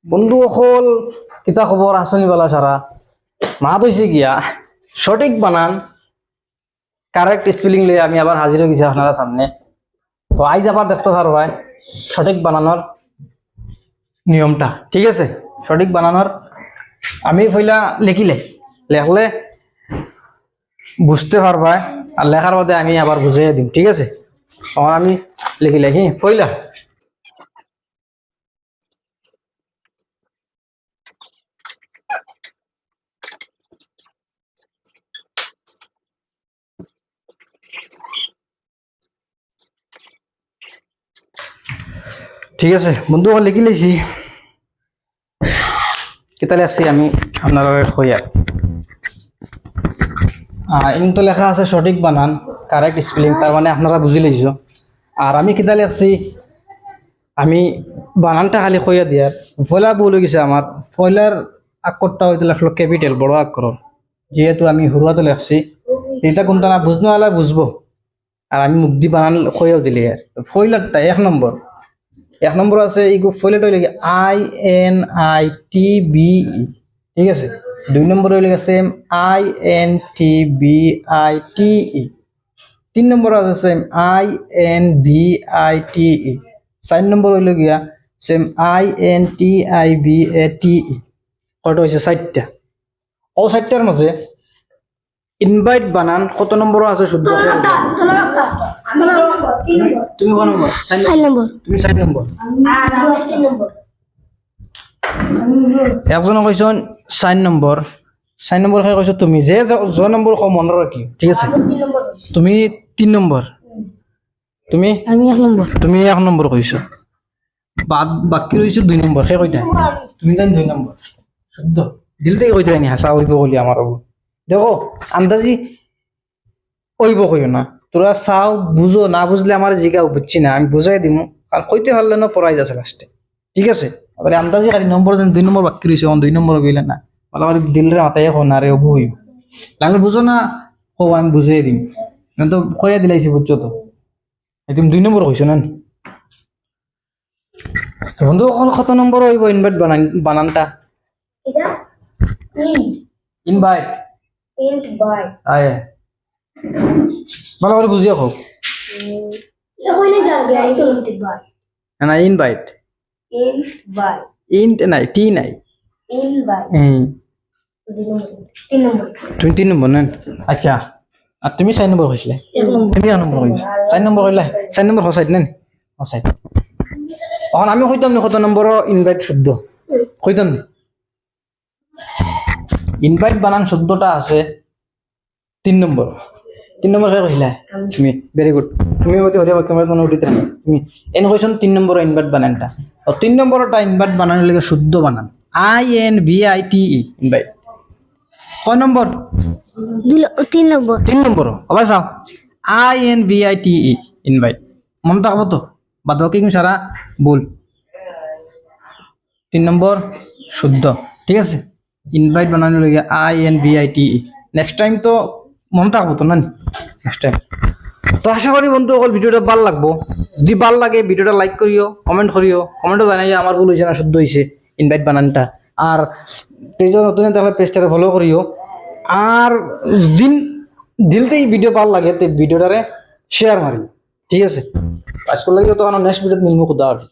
বন্ধু সকল কিতা খবর আসনি বলা সারা মাত হয়েছে গিয়া সঠিক বানান কারেক্ট স্পেলিং লই আমি আবার হাজির হয়ে গেছি আপনারা সামনে। তো আইজ আবার দেখতে পারবাই সঠিক বানানোর নিয়মটা, ঠিক আছে? সঠিক বানানোর আমি পয়লা লেখিলে লেখলে বুঝতে পারবাই, আর লেখার বাদে আমি আবার বুঝিয়ে দিম, ঠিক আছে? তখন আমি লিখিলে পয়লা ঠিক আছে বন্ধু লিখি লেছি কেতা লেখছি আমি আপনারা কইয়া ইনতো লেখা আছে সঠিক বানান কারেক্ট স্পেলিং, তার মানে আপনারা বুঝি লেছো। আর আমি কেতা লেখছি আমি বানানটা খালি কইয়া দিয়ার পয়লা বলে গেছে আমার পয়লার আক্ষরটা হইতে লেখলো ক্যাপিটাল বড় আক্ষর, যেহেতু আমি হুরুয়াতে লেখছি এটা কোনটা না বুঝনো হলে বুঝবো। আর আমি মুক্তি বানান কইয়াও দিলি আর পয়লারটা এক নম্বর আছে এই ফয়লেট হইলে INITBE, ঠিক আছে? 2 নম্বর হইলে সেম INTBITE, 3 নম্বর আছে সেম INVITE, 4 নম্বর হইলে গিয়া সেম INTIBATE। কত হয়েছে 4টা। ও 4টার মাঝে ইনভাইট বানান কত নম্বর আছে শুদ্ধ? তুমি কোন নম্বর? 4 নম্বর। তুমি 4 নম্বর। একজন কইছ 4 নম্বর, 4 নম্বর খাই কইছ তুমি যে নম্বর কম মনে রাখি, ঠিক আছে? তুমি 3 নম্বর, তুমি আমি 1 নম্বর। তুমি 1 নম্বর কইছ, বাকি রইছে 2 নম্বর। খাই কইতা তুমি জান 2 নম্বর শুদ্ধ দিলতেই কইতা নি হাসা হইব বলি আমার বাবু। দেখো আন্দাজি ওইব কইও না, তোরা চাও বুঝো, না বুঝলে আমার জিগাও বুঝছি না আমি বুঝাই দিমু, কারণ কইতে পারলে না পড়াই যাচ্ছে লাস্টে, ঠিক আছে? এবারে আন্দাজি খালি নম্বর যেন 2 নম্বর বাকি রয়েছে 2 নম্বর কইলে না বলা আমার দিলরে মাথায় এখন না রে অবু হইব লাগলে বুঝো না কো আমি বুঝাই দিম, না তো কইয়া দিলাইছি বুঝছো তো তুমি 2 নম্বর কইছো না। তো বন্ধু কত নম্বর হইব ইনভাইট বানানটা? এটা ইনভাইট ইনভাইট আয় ভালো করে বুঝিয়ে হোক এটা কইলে যাবে এটা ইনভাইট না ইনভাইট ইনভাইট ইন্ট নাই টি নাই ইনভাইট 3 নম্বর। তুমি 3 নম্বর না? আচ্ছা, আর তুমি 4 নম্বর কইছিলে? তুমি 1 নম্বর কইছ, 4 নম্বর কইলা 4 নম্বর হসাইড না হসাইড। এখন আমি কইতাম না কত নম্বর ইনভাইট শুদ্ধ কইতাম না। ইনভাইট বানান শুদ্ধটা আছে 3 নম্বর। 3 নম্বর কে কইলা তুমি? ভেরি গুড, তুমি মতে হলে ক্যামেরা কোন উঠিতে না তুমি এন কইছন 3 নম্বর ইনভাইট বানানটা। তো 3 নম্বরটা ইনভাইট বানানোর লাগে শুদ্ধ বানান INVITE ইনভাইট। কয় নম্বর? 3 নম্বর। 3 নম্বর। আবার চাও INVITE ইনভাইট, মনে থাকবো তো? বাদ বাকি কিন্তু সারা ভুল। 3 নম্বর শুদ্ধ, ঠিক আছে? ইনভাইট বানানোর লাগে INVITE। নেক্সট টাইম তো মনে থাকবো তো না নেক্সট টাইম। তো আশা করি বন্ধু অকল ভিডিওটা ভাল লাগবো। যদি ভাল লাগে ভিডিওটা লাইক করিও, কমেন্ট করিও, কমেন্টও জানাই যে আমার ভুল হয়েছে না শুদ্ধ হয়েছে ইনভাইট বানানটা। আর পেজও নতুন তাহলে পেজটারে ফলো করিও। আর দিলতেই ভিডিও ভাল লাগে তো ভিডিওটারে শেয়ার মারি, ঠিক আছে? আজকাল লাগে তো নেক্সট ভিডিওতে মিলবো। খুদা হাফেজ।